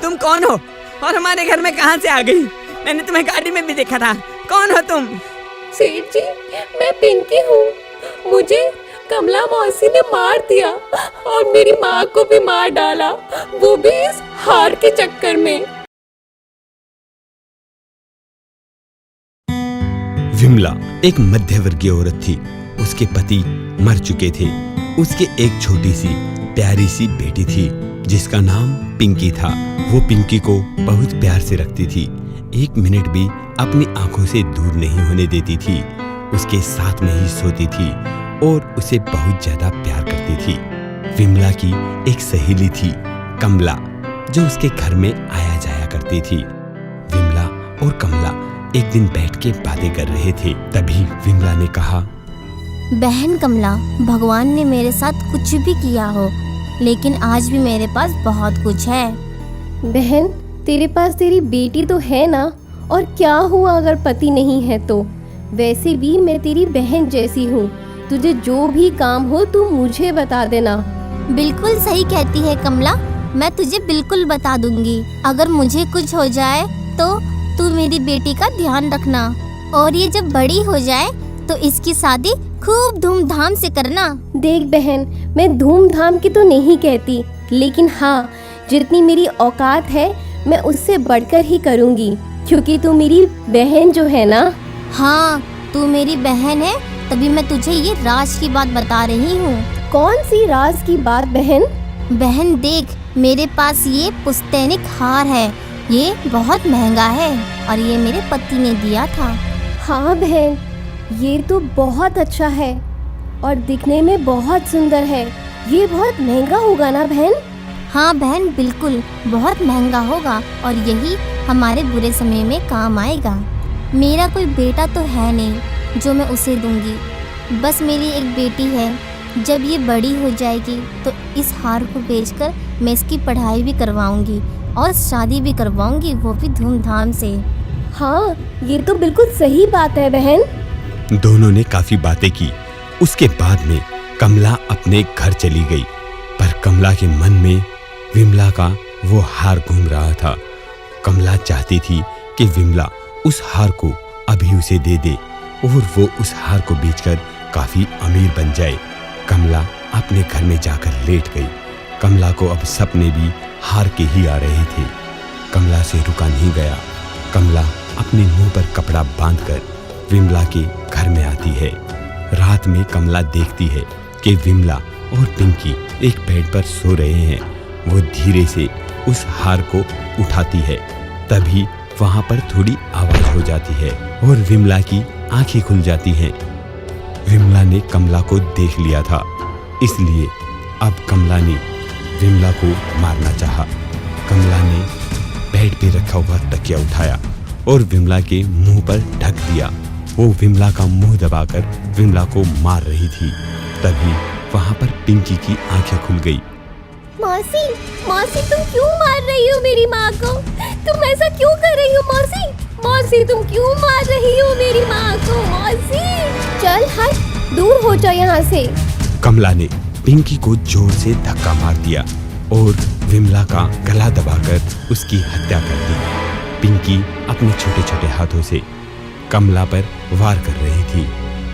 तुम कौन हो और हमारे घर में कहाँ से आ गई? मैंने तुम्हें गाड़ी में भी देखा था। कौन हो तुम? सेठ जी, मैं पिंकी हूँ। मुझे कमला मौसी ने मार दिया और मेरी माँ को भी मार डाला, वो भी इस हार के चक्कर में। विमला एक मध्यवर्गीय औरत थी। उसके पति मर चुके थे। उसके एक छोटी सी प्यारी सी बेटी थी जिसका नाम पिंकी था। वो पिंकी को बहुत प्यार से रखती थी। एक मिनट भी अपनी आंखों से दूर नहीं होने देती थी। उसके साथ में ही सोती थी और उसे बहुत ज्यादा प्यार करती थी। विमला की एक सहेली थी कमला, जो उसके घर में आया जाया करती थी। विमला और कमला एक दिन बैठ के बातें कर रहे थे। तभी विमला ने कहा, बहन कमला, भगवान ने मेरे साथ कुछ भी किया हो, लेकिन आज भी मेरे पास बहुत कुछ है। बहन, तेरे पास तेरी बेटी तो है ना, और क्या हुआ अगर पति नहीं है तो? वैसे भी मैं तेरी बहन जैसी हूँ। तुझे जो भी काम हो तू मुझे बता देना। बिल्कुल सही कहती है कमला, मैं तुझे बिल्कुल बता दूंगी। अगर मुझे कुछ हो जाए तो तू मेरी बेटी का ध्यान रखना, और ये जब बड़ी हो जाए तो इसकी शादी खूब धूमधाम से करना। देख बहन, मैं धूमधाम की तो नहीं कहती, लेकिन हाँ, जितनी मेरी औकात है मैं उससे बढ़कर ही करूँगी, क्योंकि तू मेरी बहन जो है ना। हाँ, तू मेरी बहन है, तभी मैं तुझे ये राज की बात बता रही हूँ। कौन सी राज की बात बहन? बहन देख, मेरे पास ये पुस्तैनिक हार है। ये बहुत महंगा है और ये मेरे पति ने दिया था। हाँ बहन, ये तो बहुत अच्छा है और दिखने में बहुत सुंदर है। ये बहुत महंगा होगा ना बहन? हाँ बहन, बिल्कुल बहुत महंगा होगा, और यही हमारे बुरे समय में काम आएगा। मेरा कोई बेटा तो है नहीं जो मैं उसे दूंगी, बस मेरी एक बेटी है। जब ये बड़ी हो जाएगी तो इस हार को बेचकर मैं इसकी पढ़ाई भी करवाऊंगी और शादी भी करवाऊंगी, वो भी धूमधाम से। हाँ, ये तो बिल्कुल सही बात है बहन। दोनों ने काफी बातें की। उसके बाद में कमला अपने घर चली गई, पर कमला के मन में विमला का वो हार घूम रहा था। कमला चाहती थी कि विमला उस हार को अभी उसे दे दे और वो उस हार को बेचकर काफी अमीर बन जाए। कमला अपने घर में जाकर लेट गई। कमला को अब सपने भी हार के ही आ रहे थे। कमला से रुका नहीं गया। कमला अपने मुंह पर कपड़ा बांधकर विमला के घर में आती है। रात में कमला देखती है कि विमला और पिंकी एक बेड पर सो रहे हैं। वो धीरे से उस हार को उठाती है। तभी वहां पर थोड़ी आवाज हो जाती है और विमला की आंखें खुल जाती हैं। विमला ने कमला को देख लिया था, इसलिए अब कमला ने विमला को मारना चाहा। कमला ने बेड पे रखा हुआ तकिया उठाया और विमला के मुंह पर ढक दिया। वो विमला का मुंह दबाकर विमला को मार रही थी। तभी वहां पर पिंकी की आंखें खुल गई। मौसी, मौसी तुम क्यों मार रही हो मेरी माँ को? तुम ऐसा क्यों कर रही हो मौसी? मौसी तुम क्यों मार रही हो मेरी माँ को? मौसी चल हट, दूर हो जा यहाँ से। कमला ने पिंकी को जोर से धक्का मार दिया और विमला का गला दबाकर उसकी हत्या कर दी। पिंकी अपने छोटे छोटे हाथों से कमला पर वार कर रही थी।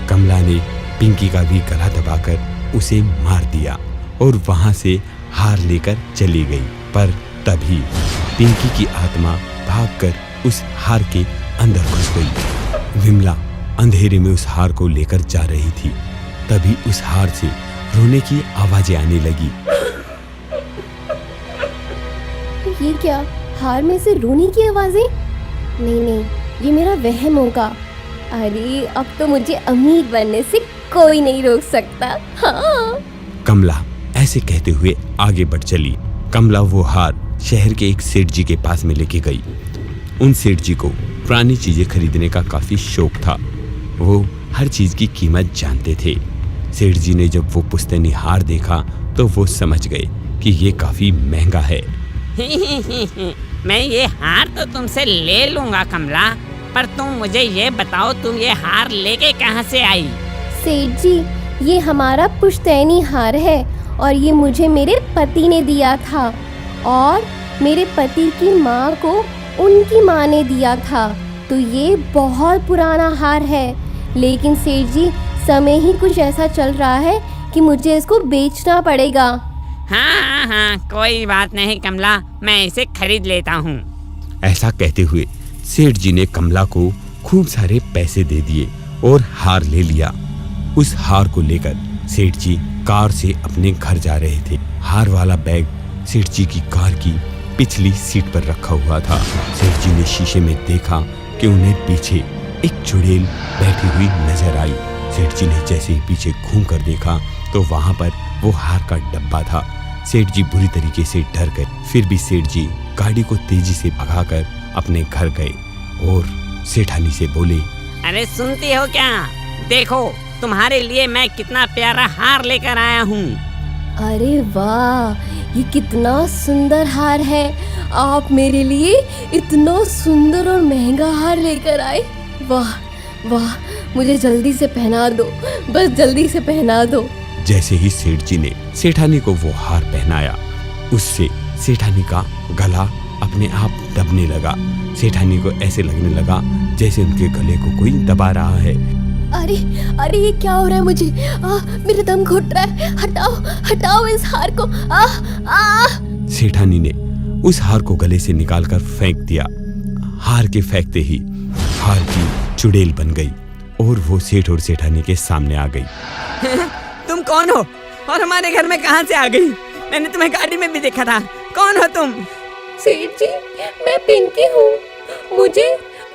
कमला ने पिंकी का भी गला दबाकर उसे मार दिया और वहां से हार लेकर चली गई। पर तभी पिंकी की आत्मा भागकर उस हार के अंदर घुस गई। विमला अंधेरे में उस हार को लेकर जा रही थी। तभी उस हार से रोने की आवाजें आने लगी। ये क्या, हार में से रोने की आवाजें? नहीं, ये मेरा वहम होगा। अरे अब तो मुझे अमीर बनने से कोई नहीं रोक सकता। हाँ। कमला ऐसे कहते हुए आगे बढ़ चली। कमला वो हार शहर के एक सेठ जी के पास में लेके गई। उन सेठ जी को पुरानी चीजें खरीदने का काफी शौक था। वो हर चीज की कीमत जानते थे। सेठ जी ने जब वो पुश्तैनी हार देखा तो वो समझ गए कि ये काफी महंगा है। मैं ये हार तो तुमसे ले लूंगा कमला, पर तुम मुझे ये बताओ, तुम ये हार लेके कहाँ से आई? सेठ जी, ये हमारा पुश्तैनी हार है और ये मुझे मेरे पति ने दिया था, और मेरे पति की माँ को उनकी माँ ने दिया था। तो ये बहुत पुराना हार है, लेकिन सेठ जी समय ही कुछ ऐसा चल रहा है कि मुझे इसको बेचना पड़ेगा। हाँ हाँ, कोई बात नहीं कमला, मैं इसे खरीद लेता हूँ। ऐसा कहते हुए सेठ जी ने कमला को खूब सारे पैसे दे दिए और हार ले लिया। उस हार को लेकर सेठ जी कार से अपने घर जा रहे थे। हार वाला बैग सेठ जी की कार की पिछली सीट पर रखा हुआ था। सेठ जी ने शीशे में देखा कि उन्हें पीछे एक चुड़ैल बैठी हुई नजर आई। सेठ जी ने जैसे ही पीछे घूम कर देखा तो वहां पर वो हार का डब्बा था। सेठ जी बुरी तरीके से डर गए, फिर भी सेठ जी गाड़ी को तेजी से भगाकर अपने घर गए और सेठानी से बोले, अरे सुनती हो क्या? देखो तुम्हारे लिए मैं कितना प्यारा हार लेकर आया हूँ। अरे वाह, ये कितना सुंदर हार है। आप मेरे लिए इतना सुंदर और महंगा हार लेकर आए। वाह वाह, मुझे जल्दी से पहना दो, बस जल्दी से पहना दो। जैसे ही सेठ जी ने सेठानी को वो हार पहनाया, उससे सेठानी का गला अपने आप दबने लगा। सेठानी को ऐसे लगने लगा जैसे उनके गले को कोई दबा रहा है। अरे अरे, ये क्या हो रहा है मुझे? मेरा दम घुट रहा है। हटाओ हटाओ इस हार को। सेठानी ने उस हार को गले से निकालकर फेंक दिया। हार के फेंकते ही हार की चुड़ैल बन गई और वो सेठ और सेठानी के सामने आ गई। तुम कौन हो और हमारे घर में कहाँ से आ गई? मैंने तुम्हें गाड़ी में भी देखा था। कौन हो तुम? सेठ जी, मैं पिंकी हूँ। मुझे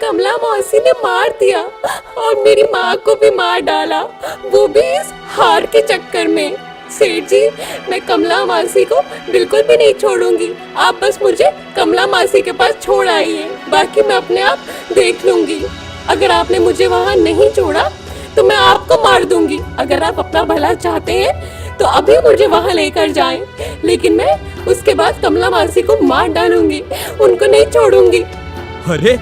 कमला मौसी ने मार दिया और मेरी माँ को भी मार डाला, वो भी इस हार के चक्कर में। सेठ जी, मैं कमला मासी को बिल्कुल भी नहीं छोड़ूंगी। आप बस मुझे कमला मासी के पास छोड़ आइए, बाकी मैं अपने आप देख लूंगी। अगर आपने मुझे वहाँ नहीं छोड़ा तो मैं आपको मार दूंगी। अगर आप अपना भला चाहते हैं तो अभी मुझे वहाँ लेकर जाएं, लेकिन मैं उसके बाद कमला मासी को मार डालूंगी, उनको नहीं छोड़ूंगी। अरे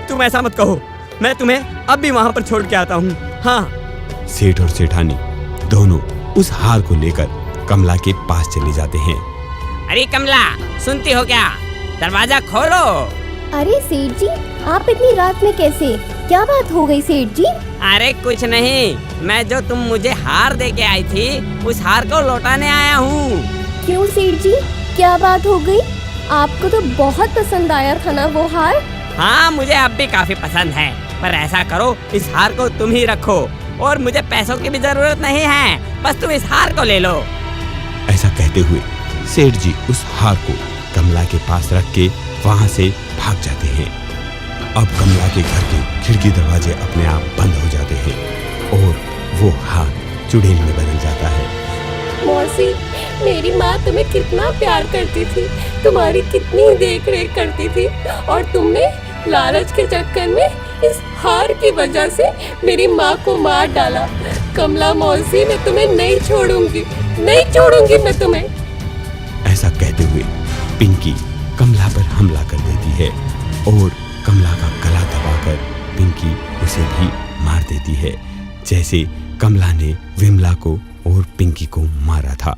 तुम ऐसा मत कहो, मैं तुम्हें अब भी वहाँ पर छोड़ के आता हूँ। हाँ। सेठ और सेठानी दोनों उस हार को लेकर कमला के पास चले जाते हैं। अरे कमला, सुनती हो क्या? दरवाजा खोलो। अरे सेठ जी, आप इतनी रात में कैसे? क्या बात हो गई सेठ जी? अरे कुछ नहीं, मैं जो तुम मुझे हार दे के आई थी उस हार को लौटाने आया हूँ। क्यों सेठ जी, क्या बात हो गई? आपको तो बहुत पसंद आया था ना वो हार? हाँ, मुझे अब भी काफी पसंद है, पर ऐसा करो इस हार को तुम ही रखो और मुझे पैसों की भी जरूरत नहीं है, बस तुम इस हार को ले लो। ऐसा कहते हुए सेठ जी उस हार को कमला के पास रख के वहाँ से भाग जाते हैं। अब कमला के घर के खिड़की दरवाजे अपने आप बंद हो जाते हैं और वो हार चुड़ैल में बदल जाता है। मौसी, मेरी माँ तुम्हें कितना प्यार करती थी, तुम्हारी कितनी देख रेख करती थी, और तुमने लालच के चक्कर में इस हार की वजह से मेरी माँ को मार डाला। कमला मौसी, मैं तुम्हें नहीं छोड़ूंगी, नहीं छोड़ूंगी मैं तुम्हें। ऐसा कहते हुए पिंकी कमला पर हमला कर देती है और कमला का गला दबाकर पिंकी उसे भी मार देती है, जैसे कमला ने विमला को और पिंकी को मारा था।